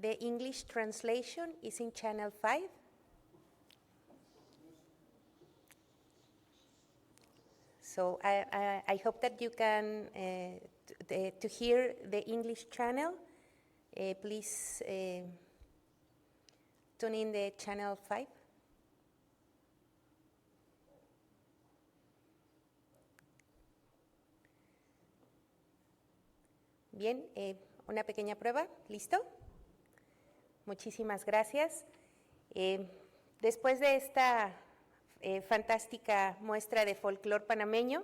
The English translation is in channel 5. So I hope that you can, to hear the English channel, please tune in the channel 5. Bien, una pequeña prueba, ¿listo? Muchísimas gracias. Después de esta fantástica muestra de folclor panameño,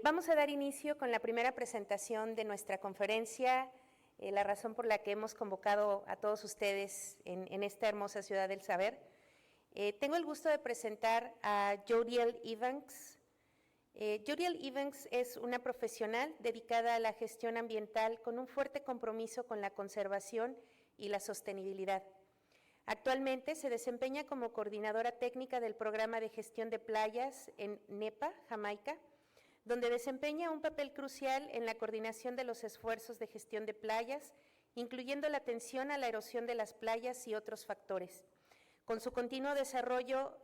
vamos a dar inicio con la primera presentación de nuestra conferencia, la razón por la que hemos convocado a todos ustedes en esta hermosa ciudad del saber. Tengo el gusto de presentar a Jodiel Ebanks. Jodiel Ebanks es una profesional dedicada a la gestión ambiental con un fuerte compromiso con la conservación y la sostenibilidad. Actualmente se desempeña como coordinadora técnica del programa de gestión de playas en NEPA, Jamaica, donde desempeña un papel crucial en la coordinación de los esfuerzos de gestión de playas, incluyendo la atención a la erosión de las playas y otros factores. Con su continuo desarrollo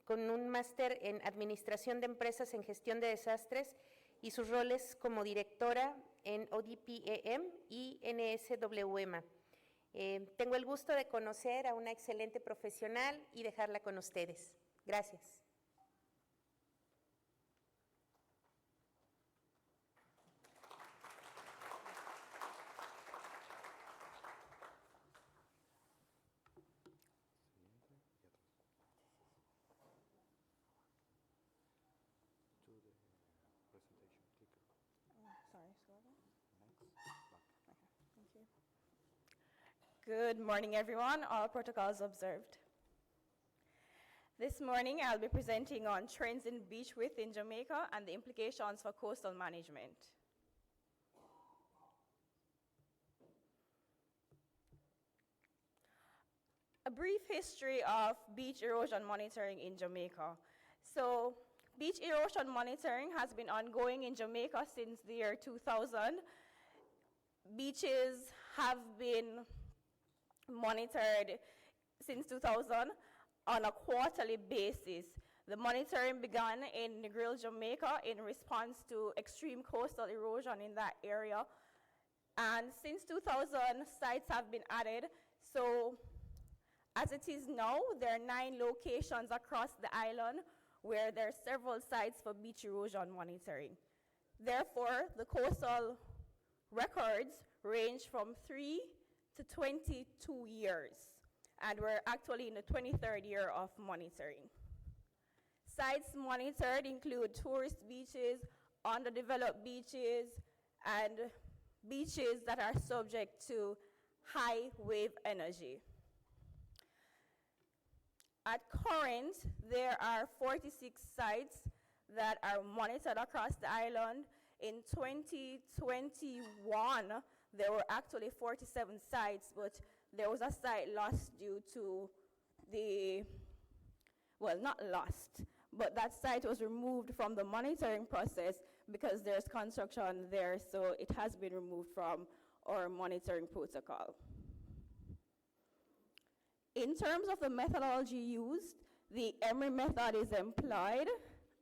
con un máster en Administración de Empresas en Gestión de Desastres y sus roles como directora en IPReM y NSWM. Tengo el gusto de conocer a una excelente profesional y dejarla con ustedes. Gracias. Good morning, everyone. All protocols observed. This morning, I'll be presenting on trends in beach width in Jamaica and the implications for coastal management. A brief history of beach erosion monitoring in Jamaica. So, beach erosion monitoring has been ongoing in Jamaica since the year 2000. Beaches have been monitored since 2000 on a quarterly basis. The monitoring began in Negril, Jamaica in response to extreme coastal erosion in that area. And since 2000, sites have been added. So as it is now, there are 9 locations across the island where there are several sites for beach erosion monitoring. Therefore, the coastal records range from 3 to 22 years, and we're actually in the 23rd year of monitoring. Sites monitored include tourist beaches, underdeveloped beaches, and beaches that are subject to high wave energy. At current, there are 46 sites that are monitored across the island. In 2021, there were actually 47 sites, but there was a site lost due to not lost, but that site was removed from the monitoring process because there's construction there, so it has been removed from our monitoring protocol. In terms of the methodology used, the IPReM method is employed,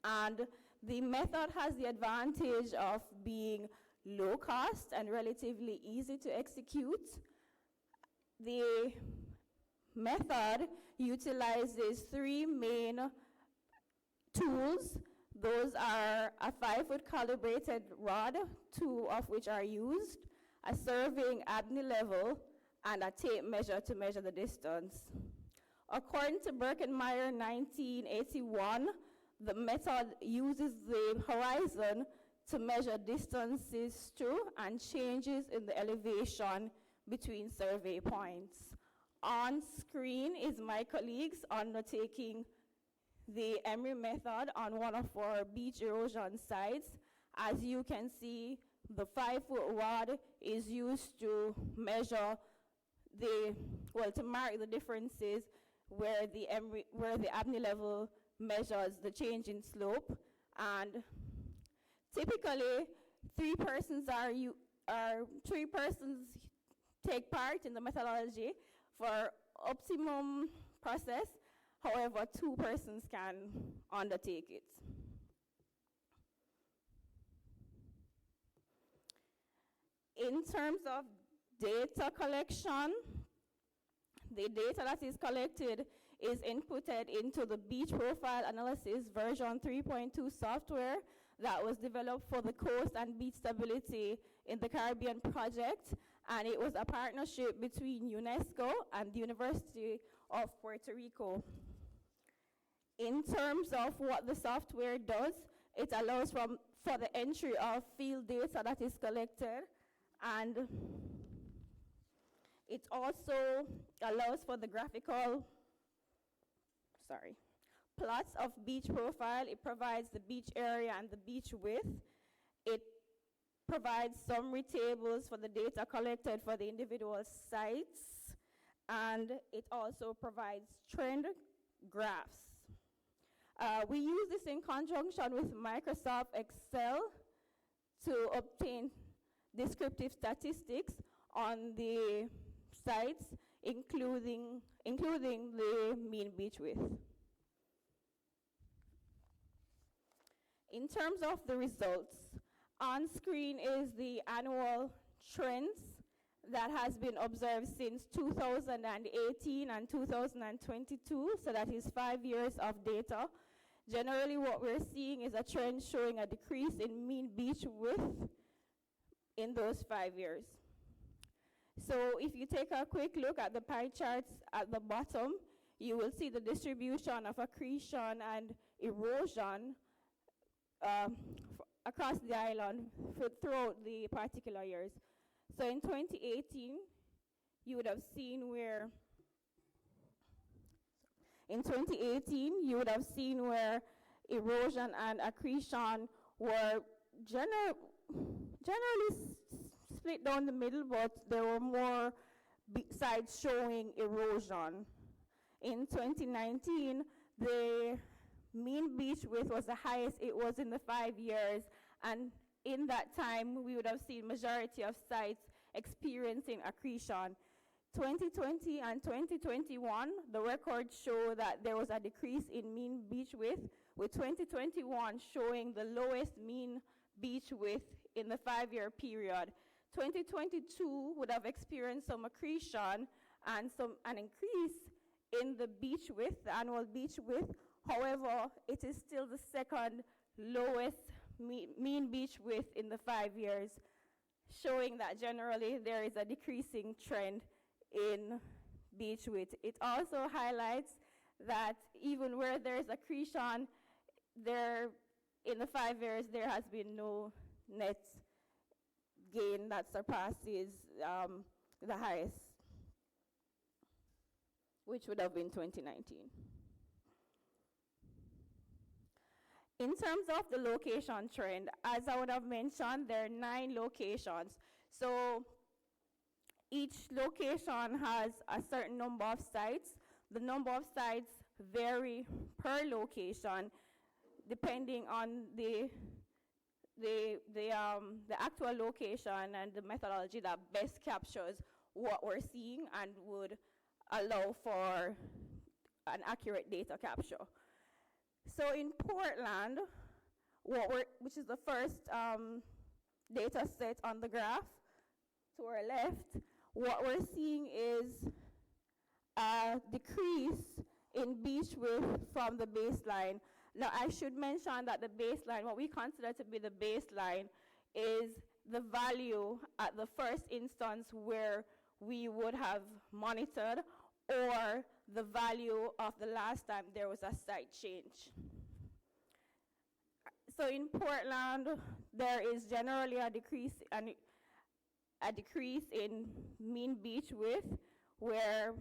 and the method has the advantage of being low cost and relatively easy to execute. The method utilizes 3 main tools. Those are a 5-foot calibrated rod, 2 of which are used, a surveying apnea level, and a tape measure to measure the distance. According to Birkenmeyer 1981, the method uses the horizon to measure distances to and changes in the elevation between survey points. On screen is my colleagues undertaking the IPReM method on one of our beach erosion sites. As you can see, the 5-foot rod is used to measure to mark the differences where the apnea level measures the change in slope, and typically 3 persons take part in the methodology for optimum process. However, 2 persons can undertake it. In terms of data collection, the data that is collected is inputted into the beach profile analysis version 3.2 software that was developed for the coast and beach stability in the Caribbean project, and it was a partnership between UNESCO and the University of Puerto Rico. In terms of what the software does, it allows for the entry of field data that is collected, and it also allows for the graphical, plots of beach profile. It provides the beach area and the beach width. It provides summary tables for the data collected for the individual sites, and it also provides trend graphs. We use this in conjunction with Microsoft Excel to obtain descriptive statistics on the sites, including the mean beach width. In terms of the results, on screen is the annual trends that has been observed since 2018 and 2022, so that is 5 years of data. Generally, what we're seeing is a trend showing a decrease in mean beach width in those 5 years. So if you take a quick look at the pie charts at the bottom, you will see the distribution of accretion and erosion across the island throughout the particular years. So in 2018, you would have seen where erosion and accretion were generally split down the middle, but there were more sides showing erosion. In 2019, the mean beach width was the highest it was in the 5 years, and in that time, we would have seen majority of sites experiencing accretion. 2020 and 2021, the records show that there was a decrease in mean beach width, with 2021 showing the lowest mean beach width in the 5-year period. 2022 would have experienced some accretion and an increase in the beach width, the annual beach width. However, it is still the second lowest mean beach width in the 5 years, showing that generally there is a decreasing trend in beach width. It also highlights that even where there is accretion, in the 5 years there has been no net gain that surpasses the highest, which would have been 2019. In terms of the location trend, as I would have mentioned, there are 9 locations. So each location has a certain number of sites. The number of sites vary per location depending on the actual location and the methodology that best captures what we're seeing and would allow for an accurate data capture. So in Portland, which is the first data set on the graph to our left, what we're seeing is a decrease in beach width from the baseline. Now, I should mention that the baseline, what we consider to be the baseline, is the value at the first instance where we would have monitored, or the value of the last time there was a site change. So in Portland, there is generally a decrease in mean beach width, where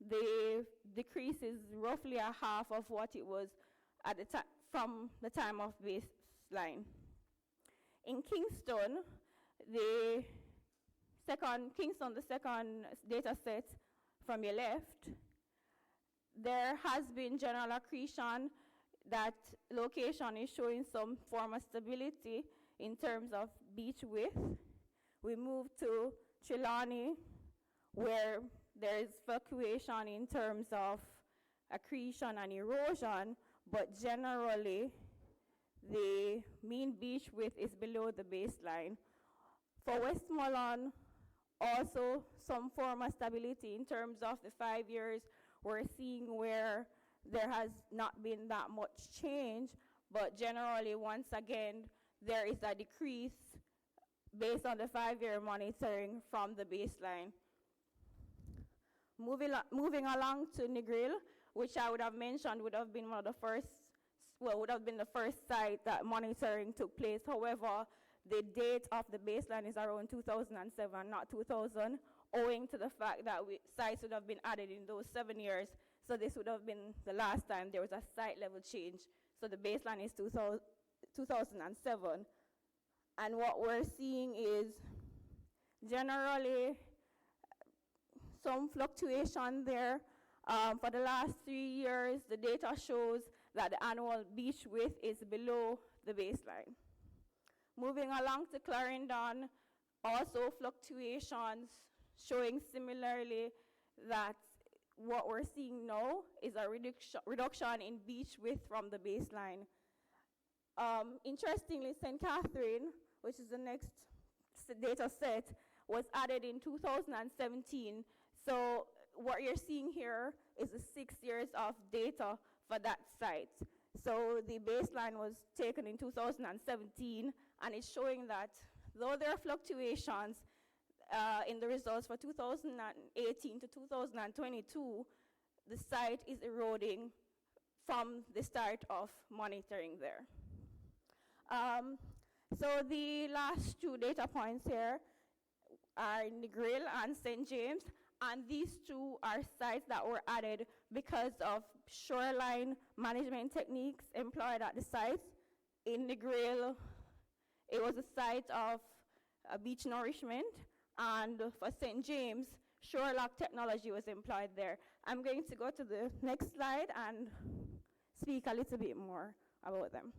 the decrease is roughly a half of what it was at the from the time of baseline. In Kingston, the second data set from your left, there has been general accretion. That location is showing some form of stability in terms of beach width. We move to Trelawney, where there is fluctuation in terms of accretion and erosion, but generally the mean beach width is below the baseline. For Westmoreland, also some form of stability in terms of the 5 years. We're seeing where there has not been that much change, but generally, once again, there is a decrease based on the 5-year monitoring from the baseline. Moving along to Negril, which I would have mentioned would have been one of the first, well, would have been the first site that monitoring took place. However, the date of the baseline is around 2007, not 2000, owing to the fact that sites would have been added in those 7 years. So this would have been the last time there was a site level change. So the baseline is 2007. And what we're seeing is generally some fluctuation there. For the last 3 years, the data shows that the annual beach width is below the baseline. Moving along to Clarendon, also fluctuations showing similarly that what we're seeing now is a reduction in beach width from the baseline. Interestingly, St. Catherine, which is the next data set, was added in 2017. So what you're seeing here is the 6 years of data for that site. So the baseline was taken in 2017, and it's showing that though there are fluctuations in the results for 2018 to 2022, the site is eroding from the start of monitoring there. So the last two data points here are Negril and St. James, and these two are sites that were added because of shoreline management techniques employed at the sites. In Negril, it was a site of beach nourishment, and for St. James, shore lock technology was employed there. I'm going to go to the next slide and speak a little bit more about them.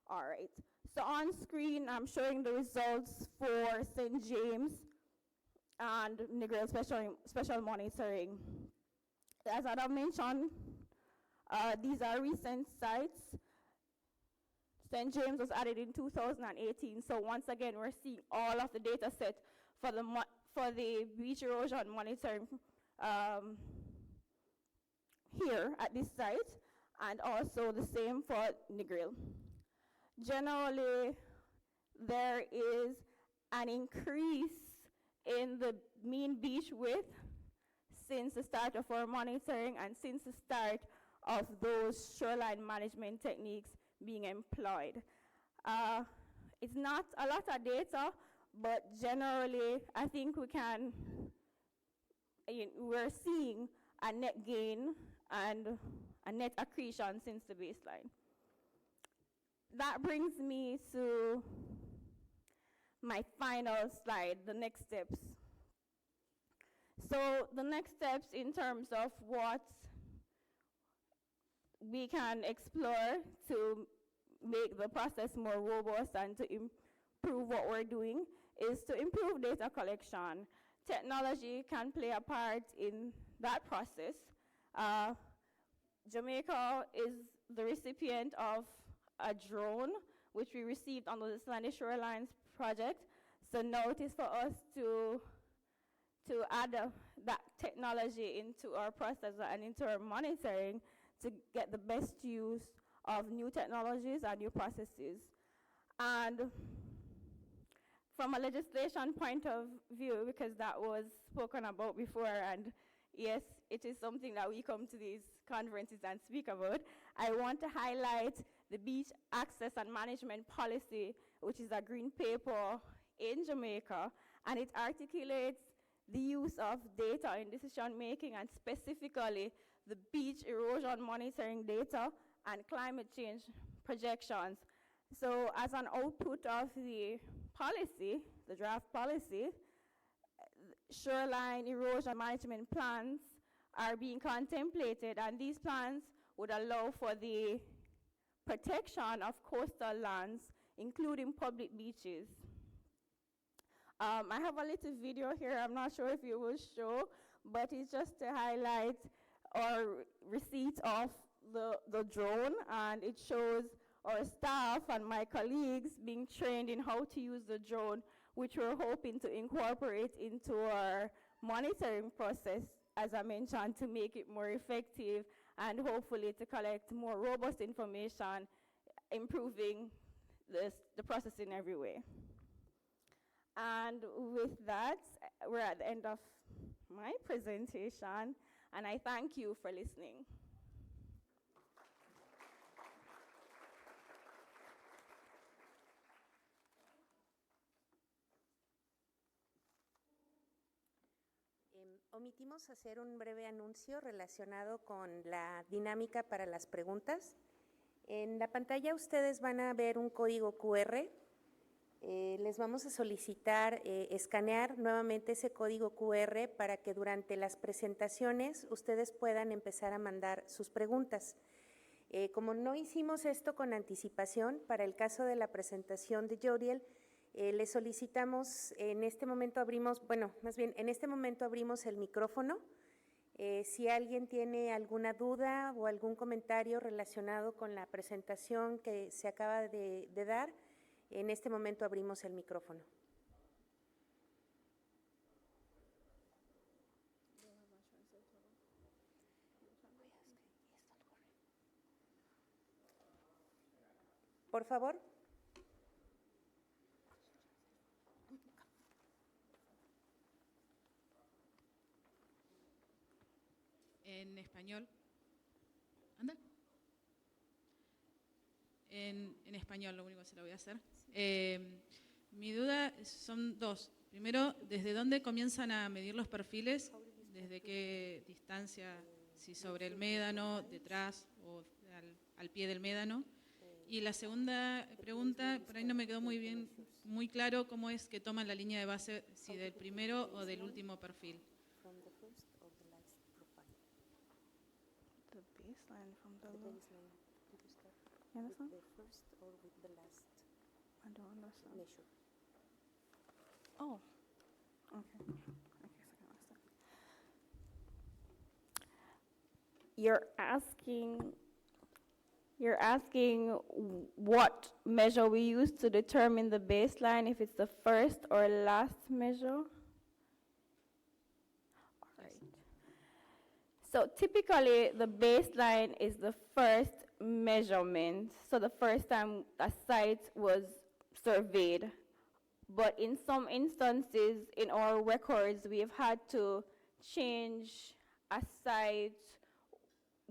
All right, so on screen, I'm showing the results for St. James and Negril special monitoring. As I have mentioned, these are recent sites. St. James was added in 2018, so once again, we're seeing all of the data set for the beach erosion monitoring here at this site, and also the same for Negril. Generally, there is an increase in the mean beach width since the start of our monitoring and since the start of those shoreline management techniques being employed. It's not a lot of data, but generally, I think we're seeing a net gain and a net accretion since the baseline. That brings me to my final slide, the next steps. So the next steps in terms of what we can explore to make the process more robust and to improve what we're doing is to improve data collection. Technology can play a part in that process. Jamaica is the recipient of a drone, which we received under the Shorelines project. So now it is for us to add that technology into our process and into our monitoring to get the best use of new technologies and new processes. And from a legislation point of view, because that was spoken about before, and yes, it is something that we come to these conferences and speak about, I want to highlight the Beach Access and Management Policy, which is a green paper in Jamaica, and it articulates the use of data in decision making, and specifically the beach erosion monitoring data and climate change projections. So as an output of the policy, the draft policy, shoreline erosion management plans are being contemplated, and these plans would allow for the protection of coastal lands, including public beaches. I have a little video here. I'm not sure if you will show, but it's just to highlight our receipt of the drone, and it shows our staff and my colleagues being trained in how to use the drone, which we're hoping to incorporate into our monitoring process, as I mentioned, to make it more effective and hopefully to collect more robust information, improving the process in every way. And with that, we're at the end of my presentation, and I thank you for listening. Omitimos hacer un breve anuncio relacionado con la dinámica para las preguntas. En la pantalla ustedes van a ver un código QR. Les vamos a solicitar escanear nuevamente ese código QR para que durante las presentaciones ustedes puedan empezar a mandar sus preguntas. Como no hicimos esto con anticipación, para el caso de la presentación de Jodiel, les solicitamos, en este momento abrimos el micrófono. Si alguien tiene alguna duda o algún comentario relacionado con la presentación que se acaba de dar, en este momento abrimos el micrófono. Por favor. En español. ¿Anda? En español, lo único que se lo voy a hacer. Mi duda son dos. Primero, ¿desde dónde comienzan a medir los perfiles? ¿Desde qué distancia? Si sobre el médano, detrás o al pie del médano. Y la segunda pregunta, por ahí no me quedó muy claro cómo es que toman la línea de base, si del primero o del último perfil. You understand? The first or with the last? I don't understand. Measure. Oh, okay. Okay, so I can understand. You're asking what measure we use to determine the baseline, if it's the first or last measure? All right. So typically the baseline is the first measurement, so the first time a site was surveyed. But in some instances in our records, we have had to change a site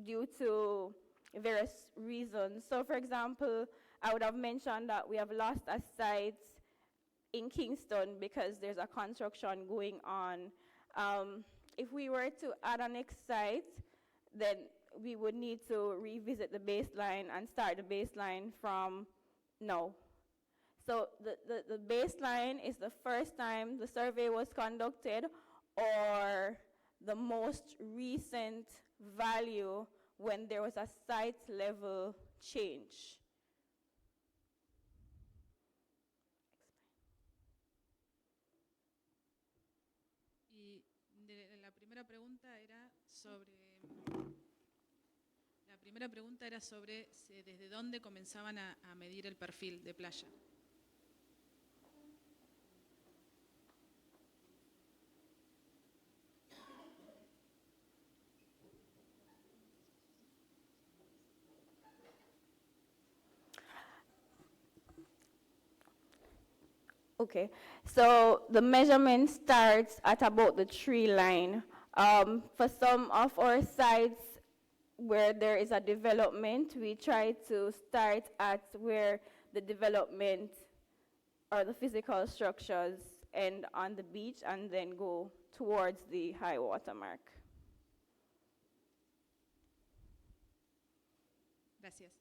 due to various reasons. So for example, I would have mentioned that we have lost a site in Kingston because there's a construction going on. If we were to add a next site, then we would need to revisit the baseline and start the baseline from now. So the baseline is the first time the survey was conducted or the most recent value when there was a site level change. Y la primera pregunta era sobre desde dónde comenzaban a medir el perfil de playa. Okay, so the measurement starts at about the tree line. For some of our sites where there is a development, we try to start at where the development or the physical structures end on the beach and then go towards the high water mark. Gracias.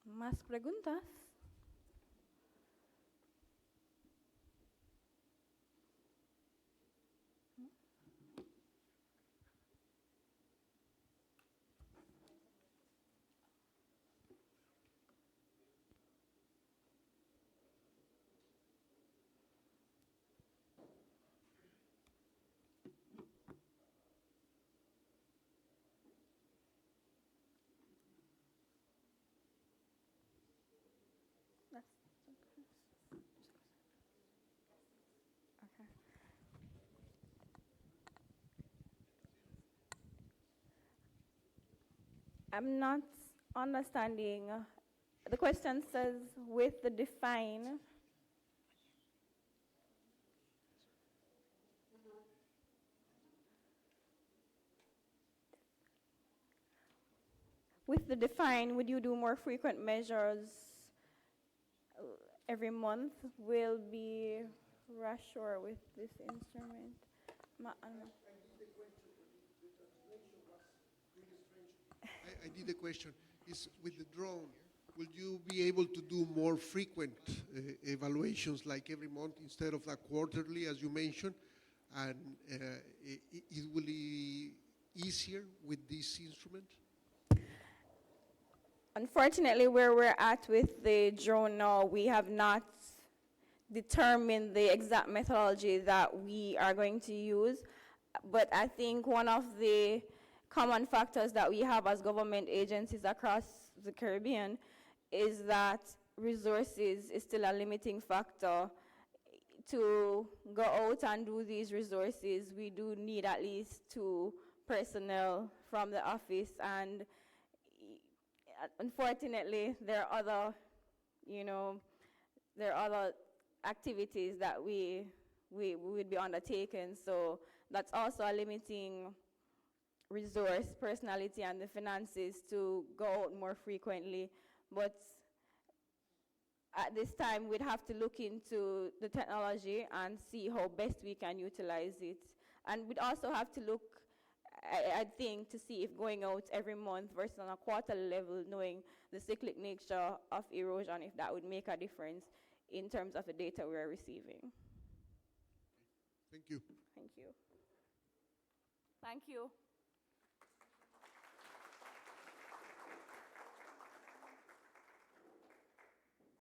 ¿Más preguntas? I'm not understanding. The question says with the define. With the define, would you do more frequent measures every month? Will be Rashore with this instrument. I did a question. Is with the drone, will you be able to do more frequent evaluations like every month instead of like quarterly, as you mentioned? And it will be easier with this instrument? Unfortunately, where we're at with the drone now, we have not determined the exact methodology that we are going to use. But I think one of the common factors that we have as government agencies across the Caribbean is that resources is still a limiting factor. To go out and do these resources, we do need at least 2 personnel from the office, and unfortunately, there are other, there are other activities that we would be undertaking. So that's also a limiting resource, personality, and the finances to go out more frequently. But at this time, we'd have to look into the technology and see how best we can utilize it. And we'd also have to look, I think, to see if going out every month versus on a quarterly level, knowing the cyclic nature of erosion, if that would make a difference in terms of the data we're receiving. Thank you. Thank you. Thank you.